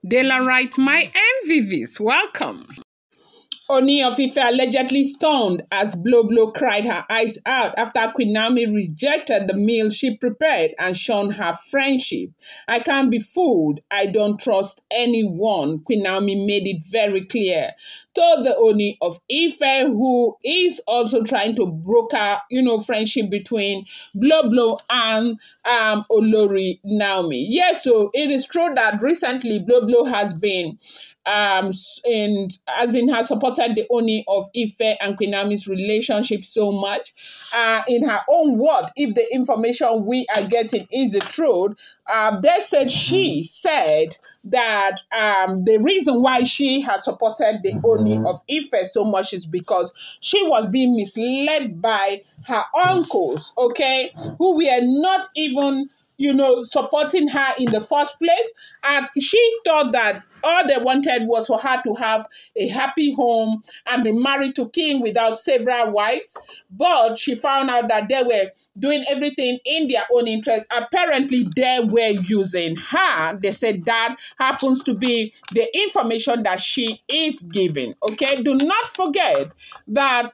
Dela writes, my MVVs, welcome. Ooni of Ife allegedly stunned as Blublo cried her eyes out after Queen Naomi rejected the meal she prepared and shunned her friendship. I can't be fooled. I don't trust anyone. Queen Naomi made it very clear. Told the Ooni of Ife, who is also trying to broker, friendship between Blublo and Olori Naomi. Yes, so it is true that recently Blublo has been has supported the Ooni of Ife and Queen Naomi's relationship so much. In her own word, if the information we are getting is the truth, she said that the reason why she has supported the Ooni of Ife so much is because she was being misled by her uncles, okay, who were not even supporting her in the first place. And she thought that all they wanted was for her to have a happy home and be married to king without several wives. But she found out that they were doing everything in their own interest. Apparently, they were using her. They said that happens to be the information that she is giving. Okay, do not forget that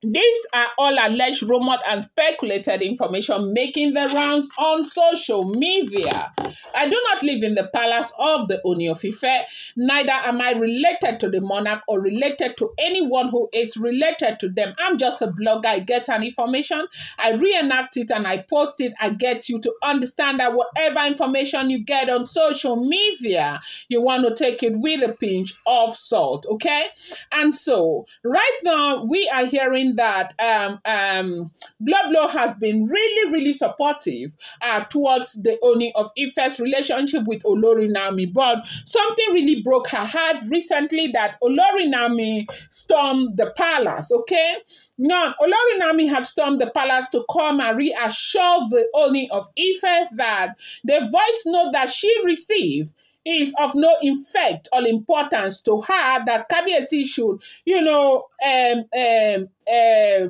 these are all alleged, rumored, and speculated information making the rounds on social media. I do not live in the palace of the Ooni of Ife. Neither am I related to the monarch or related to anyone who is related to them. I'm just a blogger. I get an information, I reenact it, and I post it. I get you to understand that whatever information you get on social media, you want to take it with a pinch of salt, okay? And so, right now, we are hearing that Blublo has been really supportive towards the Ooni of Ife's relationship with Olori Naomi, but something really broke her heart recently that Olori Naomi stormed the palace, okay? Now, Olori Naomi had stormed the palace to come and reassure the Ooni of Ife that the voice note that she received is of no effect or importance to her, that Kabiyesi should,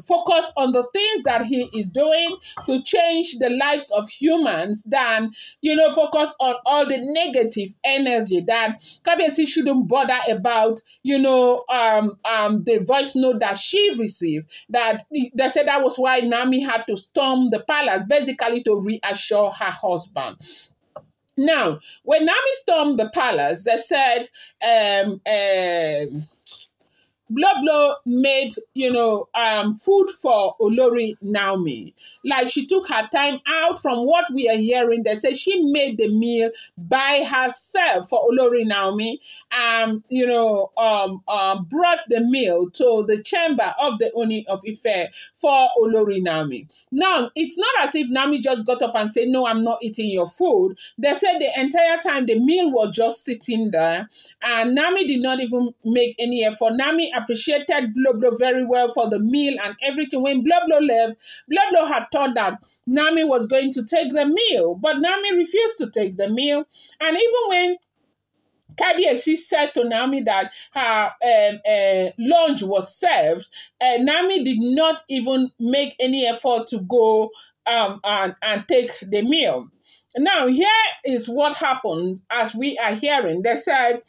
focus on the things that he is doing to change the lives of humans than, focus on all the negative energy, that Kabiyesi shouldn't bother about, the voice note that she received, that they said that was why Naomi had to storm the palace, basically to reassure her husband. Now, when Naomi stormed the palace, they said Blublo made, food for Olori Naomi. Like, she took her time out. From what we are hearing, they say she made the meal by herself for Olori Naomi and, brought the meal to the chamber of the Ooni of Ife for Olori Naomi. Now, it's not as if Naomi just got up and said, no, I'm not eating your food. They said the entire time the meal was just sitting there, and Naomi did not even make any effort. Naomi appreciated Blublo very well for the meal and everything. When Blublo left, Blublo had thought that Naomi was going to take the meal, but Naomi refused to take the meal. And even when Kabiyesi said to Naomi that her lunch was served, Naomi did not even make any effort to go and take the meal. Now, here is what happened as we are hearing. They said,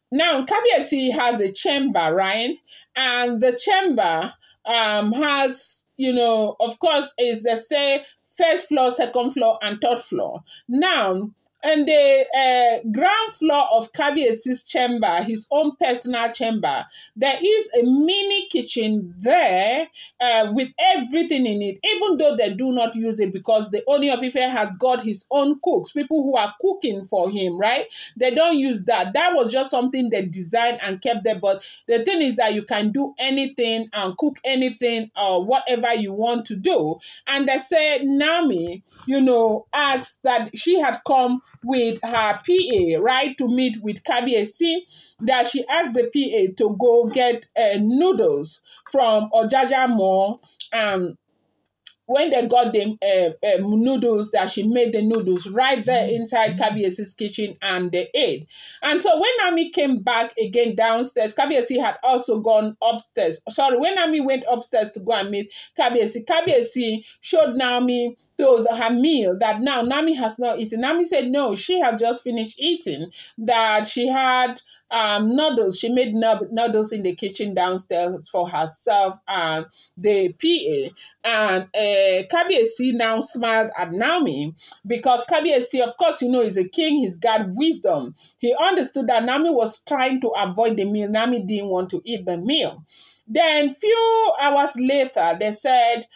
now, Kabiyesi has a chamber, right? And the chamber has, of course, is, they say, first floor, second floor, and third floor. Now, and the ground floor of Kabiyesi's chamber, his own personal chamber, there is a mini kitchen there with everything in it, even though they do not use it because the Ooni of Ife has got his own cooks, people who are cooking for him, right? They don't use that. That was just something they designed and kept there. But the thing is that you can do anything and cook anything or whatever you want to do. And they said Naomi, asked that she had come with her PA, right, to meet with Kabiyesi, that she asked the PA to go get noodles from Ojaja Mall. When they got the noodles, that she made the noodles right there inside Kabiyesi's kitchen, and they ate. And so when Naomi came back again downstairs, Kabiyesi had also gone upstairs. Sorry, when Naomi went upstairs to go and meet Kabiyesi, Kabiyesi showed Naomi her meal that now Nami has not eaten. Nami said no, she had just finished eating, that she had noodles. She made noodles in the kitchen downstairs for herself and the PA. And Kabiyesi now smiled at Nami because Kabiyesi, of course, is a king. He's got wisdom. He understood that Nami was trying to avoid the meal. Nami didn't want to eat the meal. Then few hours later, they said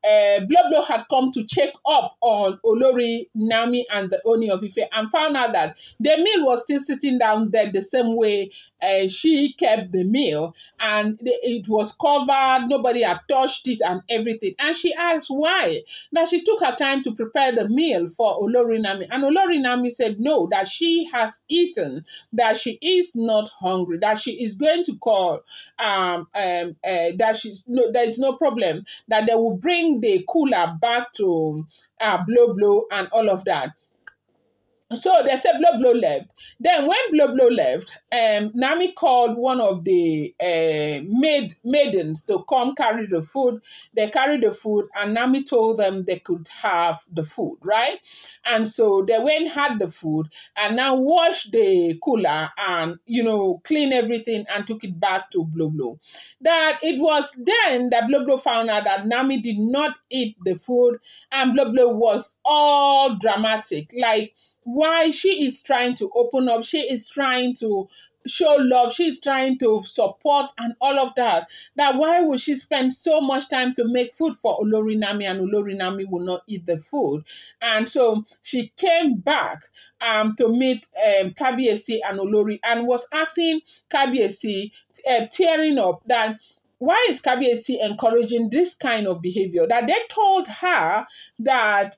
Blublo had come to check up on Olori, Nami, and the Ooni of Ife and found out that the meal was still sitting down there the same way she kept the meal, and it was covered, nobody had touched it and everything. And she asked why. Now she took her time to prepare the meal for Olori Nami, and Olori Nami said no, that she has eaten, that she is not hungry, that she is going to call, there is no problem, that they will bring the cooler back to Blublo and all of that. So they said Blublo left. Then when Blublo left, Nami called one of the maidens to come carry the food. They carried the food, and Nami told them they could have the food, right? And so they went, had the food, and now washed the cooler and, clean everything and took it back to Blublo. That it was then that Blublo found out that Nami did not eat the food, and Blublo was all dramatic, like, why she is trying to open up, she is trying to show love, she is trying to support and all of that. That why would she spend so much time to make food for Olori Nami, and Olori Nami will not eat the food? And so she came back to meet Kabiyesi and Olori and was asking Kabiyesi, tearing up, that why is Kabiyesi encouraging this kind of behavior? That they told her that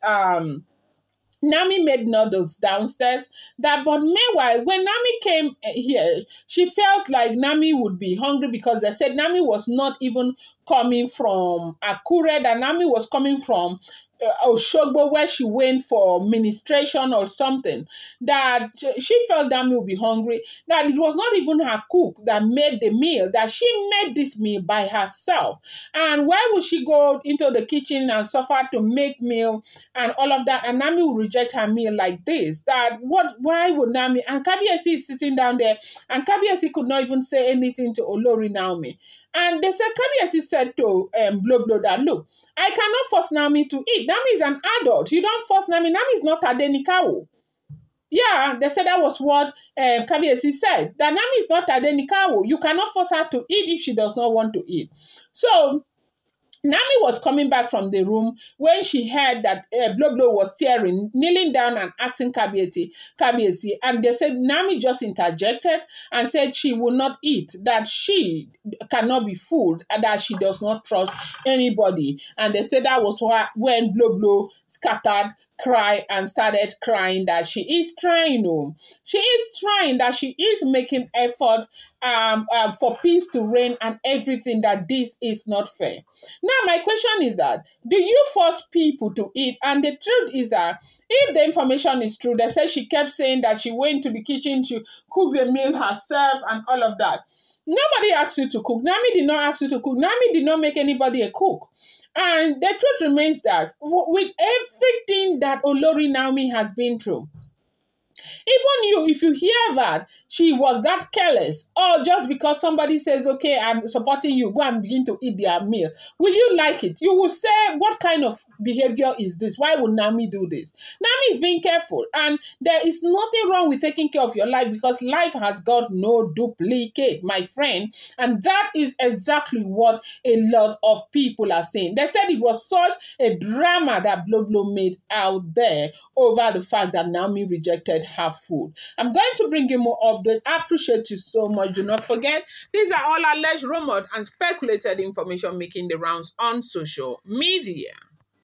Nami made noodles downstairs. But meanwhile, when Nami came here, she felt like Nami would be hungry because they said Nami was not even coming from Akure, that Nami was coming from Oshogbo, where she went for ministration or something, that she felt Nami would be hungry, that it was not even her cook that made the meal, that she made this meal by herself. And why would she go into the kitchen and suffer to make meal and all of that, and Nami would reject her meal like this? That why would Nami? And Kabiyesi is sitting down there, and Kabiyesi could not even say anything to Olori Naomi. And they said, Kabiyesi said to Blublo that, look, I cannot force Nami to eat. Nami is an adult. You don't force Nami. Nami is not Adenikawo. Yeah, they said that was what Kabiyesi said. That Nami is not Adenikawo. You cannot force her to eat if she does not want to eat. So Nami was coming back from the room when she heard that Blublo was tearing, kneeling down and asking Kabiyesi, and they said Nami just interjected and said she will not eat, that she cannot be fooled, and that she does not trust anybody. And they said that was when Blublo scattered, cried, and started crying, that she is trying, that she is making effort for peace to reign and everything, that this is not fair. Now, my question is that, do you force people to eat? And the truth is that if the information is true, they say she kept saying that she went to the kitchen to cook the meal herself and all of that. Nobody asked you to cook. Nami did not ask you to cook. Nami did not make anybody a cook. And the truth remains that with everything that Olori Naomi has been through, even you, if you hear that she was that careless, or just because somebody says, okay, I'm supporting you, go and begin to eat their meal, will you like it? You will say, what kind of behavior is this? Why would Nami do this? Nami is being careful, and there is nothing wrong with taking care of your life, because life has got no duplicate, my friend. And that is exactly what a lot of people are saying. They said it was such a drama that Blublo made out there over the fact that Nami rejected her food. I'm going to bring you more updates. I appreciate you so much. Do not forget, these are all alleged, rumored, and speculated information making the rounds on social media.